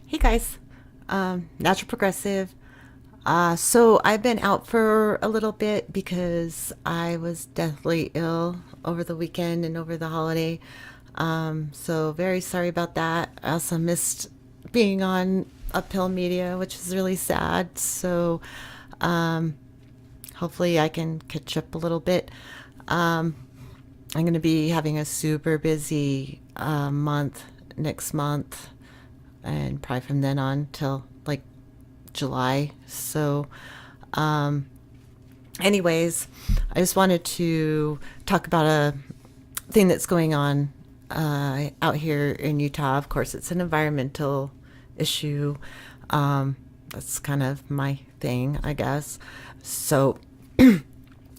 Hey guys, Natural Progressive. So I've been out for a little bit because I was deathly ill over the weekend and over the holiday. So very sorry about that. I also missed being on Uphill Media, which is really sad. So um, hopefully I can catch up a little bit. Um, I'm going to be having a super busy month next month and probably from then on till like July. So, um, anyways, I just wanted to talk about a thing that's going on out here in Utah. Of course, it's an environmental issue. That's kind of my thing, I guess. So,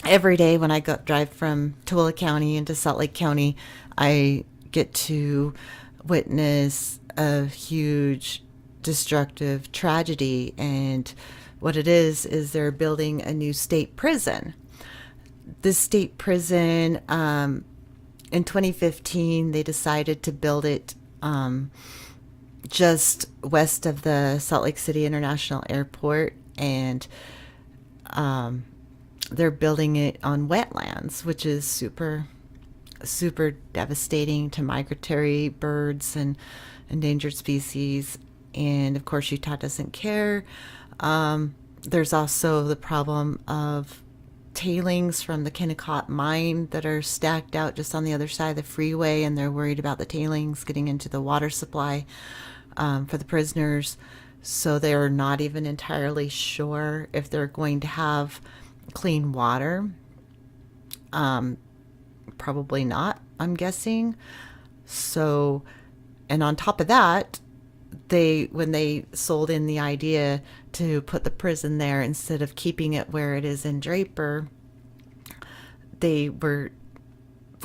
every day when I go drive from Tooele County into Salt Lake County, I get to witness a huge destructive tragedy. And what it is they're building a new state prison. This state prison, in 2015, they decided to build it just west of the Salt Lake City International Airport. And um, they're building it on wetlands, which is super devastating to migratory birds and endangered species. And of course, Utah doesn't care. There's also the problem of tailings from the Kennecott mine that are stacked out just on the other side of the freeway, and they're worried about the tailings getting into the water supply for the prisoners. So they're not even entirely sure if they're going to have clean water. Probably not, I'm guessing. So, and on top of that, when they sold in the idea to put the prison there instead of keeping it where it is in Draper, they were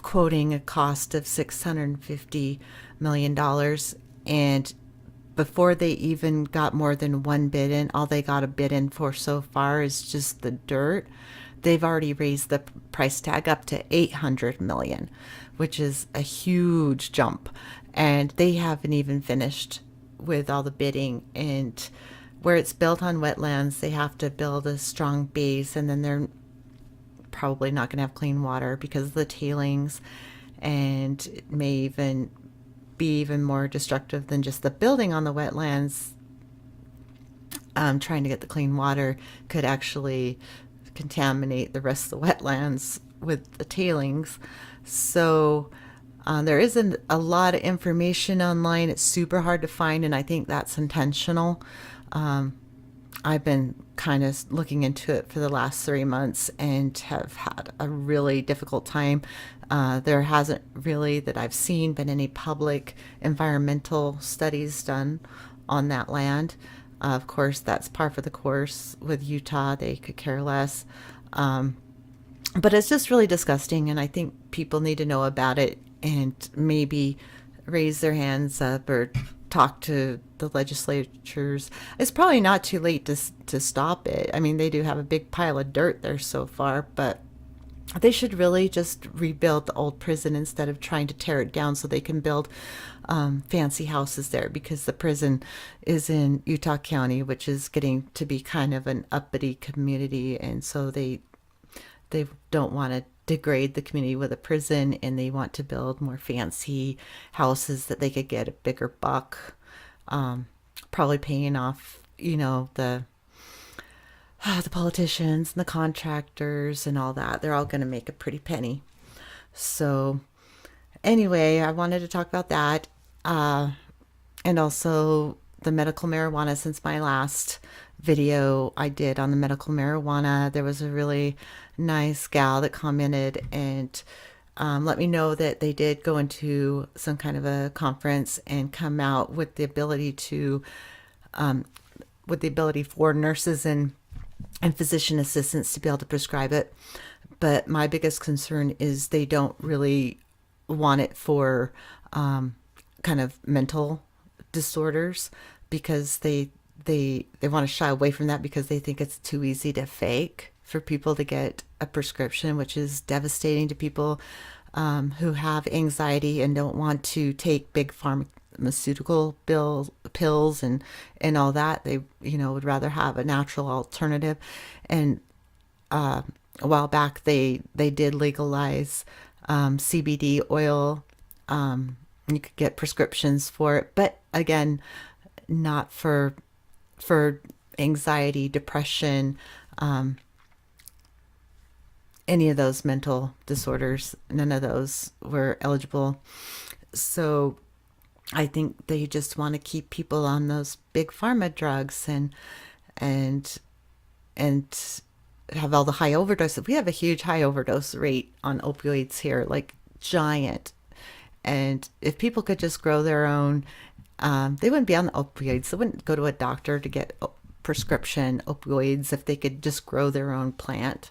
quoting a cost of $650 million. And before they even got more than one bid in, all they got a bid in for so far is just the dirt. They've already raised the price tag up to 800 million, which is a huge jump. And they haven't even finished with all the bidding. And where it's built on wetlands, they have to build a strong base, and then they're probably not going to have clean water because of the tailings, and it may even be even more destructive than just the building on the wetlands. Trying to get the clean water could actually contaminate the rest of the wetlands with the tailings. So there isn't a lot of information online. It's super hard to find, and I think that's intentional. Um, I've been kind of looking into it for the last 3 months and have had a really difficult time. There hasn't really, that I've seen, been any public environmental studies done on that land. Of course, that's par for the course with Utah. They could care less. Um, but it's just really disgusting, and I think people need to know about it and maybe raise their hands up or talk to the legislatures. It's probably not too late to stop it. I mean, they do have a big pile of dirt there so far, but they should really just rebuild the old prison instead of trying to tear it down so they can build fancy houses there, because the prison is in Utah County, which is getting to be kind of an uppity community, and so they don't want to degrade the community with a prison, and they want to build more fancy houses that they could get a bigger buck, probably paying off, the politicians and the contractors and all that. They're all going to make a pretty penny. So anyway, I wanted to talk about that, and also the medical marijuana. Since my last video I did on the medical marijuana, there was a really nice gal that commented and let me know that they did go into some kind of a conference and come out with the ability to, with the ability for nurses and physician assistants to be able to prescribe it. But my biggest concern is they don't really want it for kind of mental disorders, because they want to shy away from that because they think it's too easy to fake for people to get a prescription, which is devastating to people who have anxiety and don't want to take big pills and all that. They, would rather have a natural alternative. And a while back, they did legalize CBD oil. You could get prescriptions for it, but again, not for anxiety, depression, any of those mental disorders. None of those were eligible. So I think they just want to keep people on those big pharma drugs and and have all the high overdoses. We have a huge high overdose rate on opioids here, like giant. And if people could just grow their own, they wouldn't be on the opioids. They wouldn't go to a doctor to get prescription opioids if they could just grow their own plant.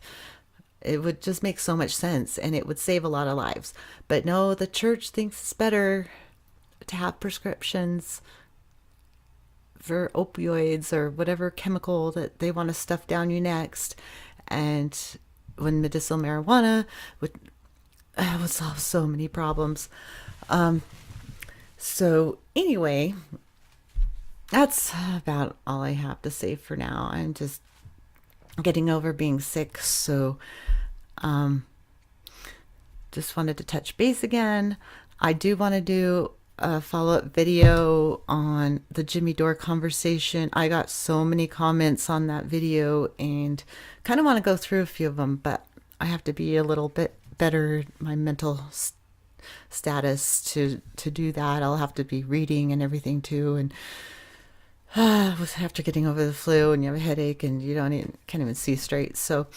It would just make so much sense and it would save a lot of lives. But no, the church thinks it's better to have prescriptions for opioids or whatever chemical that they want to stuff down you next. And when medicinal marijuana would solve so many problems. So anyway, that's about all I have to say for now. I'm just getting over being sick, so just wanted to touch base again. I do want to do a follow-up video on the Jimmy Dore conversation. I got so many comments on that video and kind of want to go through a few of them, but I have to be a little bit better my mental status to do that. I'll have to be reading and everything too, and after getting over the flu and you have a headache and you can't even see straight. So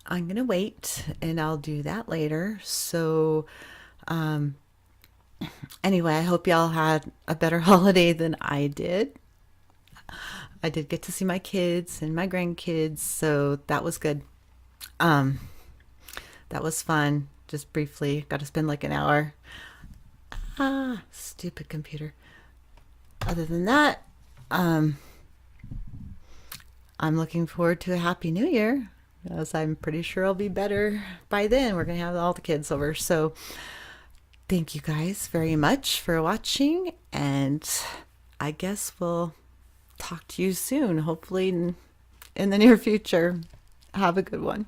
I'm gonna wait and I'll do that later. So anyway, I hope y'all had a better holiday than I did. I did get to see my kids and my grandkids, so that was good. That was fun. Just briefly, got to spend like an hour. Stupid computer. Other than that, I'm looking forward to a happy new year, as I'm pretty sure I'll be better by then. We're going to have all the kids over. So thank you guys very much for watching, and I guess we'll talk to you soon, hopefully in the near future. Have a good one.